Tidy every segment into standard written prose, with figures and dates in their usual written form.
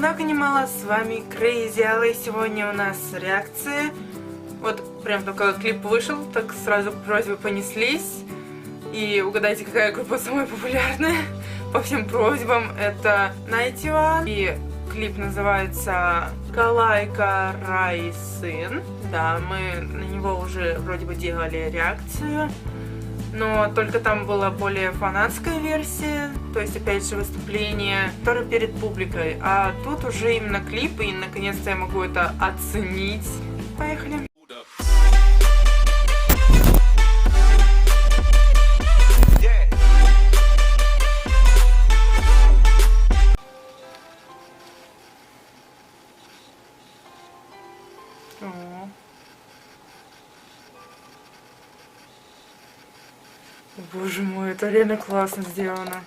много ни мало, с вами Crazy Ally. Сегодня у нас реакция. Вот прям только клип вышел, так сразу просьбы понеслись. И угадайте, какая группа самая популярная по всем просьбам. Это 91. И клип называется Калайка Райсын. Да, мы на него уже вроде бы делали реакцию. Но только там была более фанатская версия, то есть опять же выступление, которое перед публикой. А тут уже именно клип, и наконец-то я могу это оценить. Поехали! Боже мой, это реально классно сделано.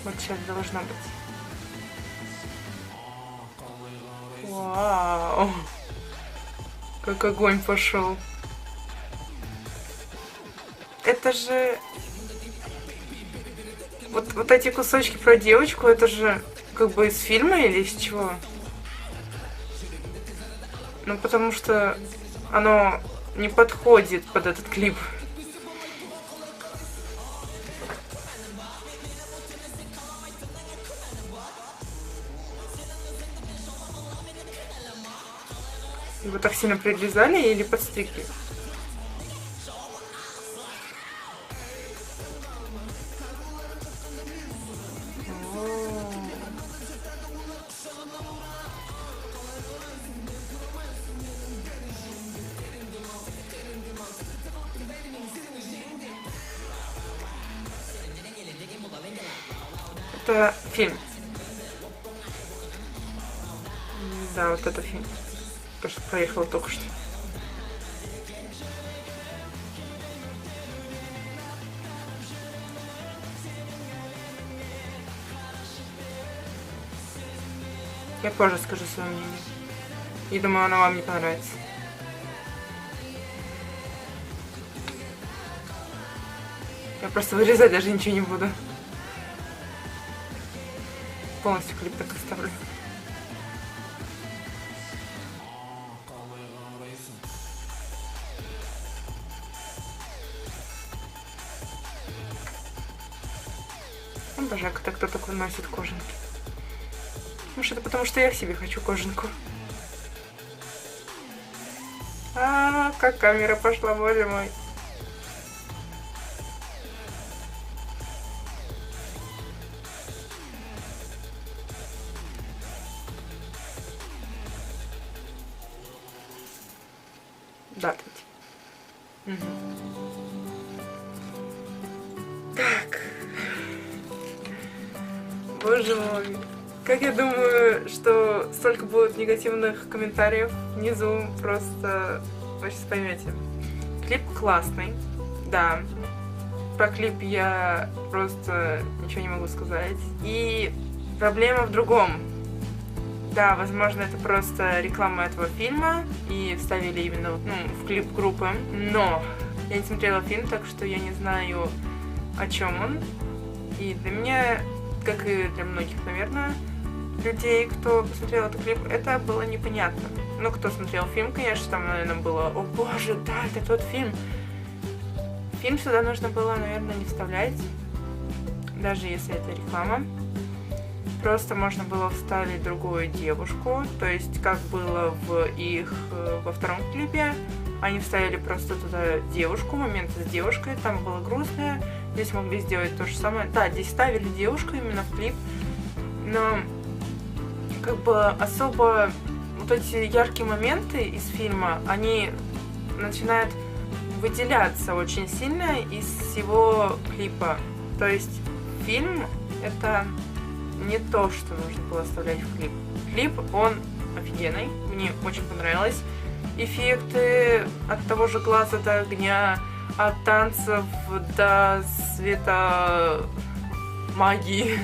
Вот сейчас должно быть. Вау! Как огонь пошел. Это же... Вот эти кусочки про девочку, это же как бы из фильма или из чего? Ну, потому что оно не подходит под этот клип. Его так сильно прирезали или подстригли? Это фильм. Да, вот это фильм. То, что проехала только что. Я позже скажу свое мнение. И думаю, оно вам не понравится. Я просто вырезать даже ничего не буду. Полностью клип так оставлю. Обожаю, когда кто такой носит кожанки. Может, это потому, что я в себе хочу кожанку. Как камера пошла, боже мой. Да, угу. Так. Боже мой. Как я думаю, что столько будет негативных комментариев внизу, просто вы сейчас поймете. Клип классный, да. Про клип я просто ничего не могу сказать. И проблема в другом. Да, возможно, это просто реклама этого фильма, и вставили именно в клип группы. Но я не смотрела фильм, так что я не знаю, о чем он. И для меня, как и для многих, наверное, людей, кто посмотрел этот клип, это было непонятно. Ну, кто смотрел фильм, конечно, там, наверное, было: о боже, да, это тот фильм. Фильм сюда нужно было, наверное, не вставлять, даже если это реклама. Просто можно было вставить другую девушку, то есть как было во втором клипе, они вставили просто туда девушку, момент с девушкой, там было грустное, здесь могли сделать то же самое. Да, здесь ставили девушку именно в клип, но как бы особо вот эти яркие моменты из фильма, они начинают выделяться очень сильно из всего клипа. То есть фильм — это не то, что нужно было оставлять в клип. Клип, он офигенный, мне очень понравилось. Эффекты от того же глаза до огня, от танцев до света магии.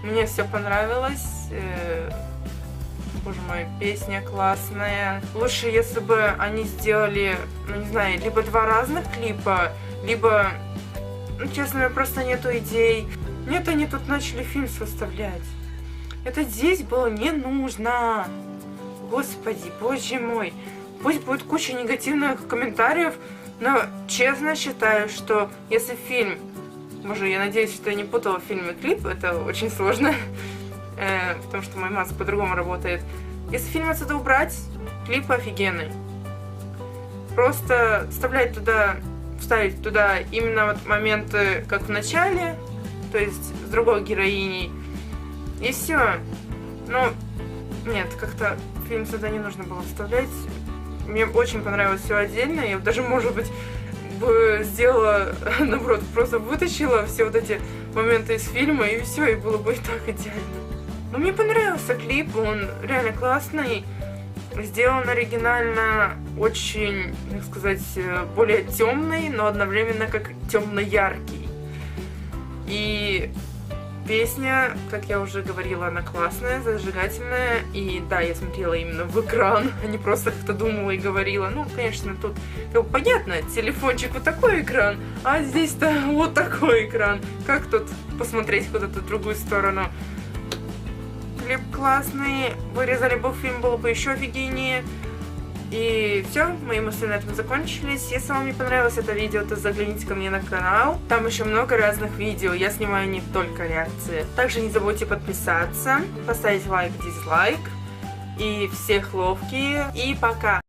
Мне все понравилось. Боже мой, песня классная. Лучше, если бы они сделали, ну не знаю, либо два разных клипа, либо ну, честно, у меня просто нету идей. Нет, они тут начали фильм составлять. Это здесь было не нужно. Господи, боже мой. Пусть будет куча негативных комментариев, но честно считаю, что если фильм... Боже, я надеюсь, что я не путала фильм и клип, это очень сложно, потому что мой мозг по-другому работает. Если фильм отсюда убрать, клип офигенный. Просто вставить туда именно вот моменты, как в начале, то есть с другой героиней, и все. Но нет, как-то фильм сюда не нужно было вставлять. Мне очень понравилось все отдельно. Я даже, может быть, бы сделала, наоборот, просто вытащила все вот эти моменты из фильма, и все, и было бы и так идеально. Но мне понравился клип, он реально классный. Сделан оригинально, очень, так сказать, более темный, но одновременно как темно-яркий. И песня, как я уже говорила, она классная, зажигательная. И да, я смотрела именно в экран, а не просто как-то думала и говорила. Ну, конечно, тут понятно, телефончик вот такой экран, а здесь-то вот такой экран. Как тут посмотреть куда-то в другую сторону? Клип классный, вырезали бы фильм, было бы еще офигеннее. И все, мои мысли на этом закончились. Если вам не понравилось это видео, то загляните ко мне на канал. Там еще много разных видео, я снимаю не только реакции. Также не забудьте подписаться, поставить лайк, дизлайк. И всех ловкие. И пока!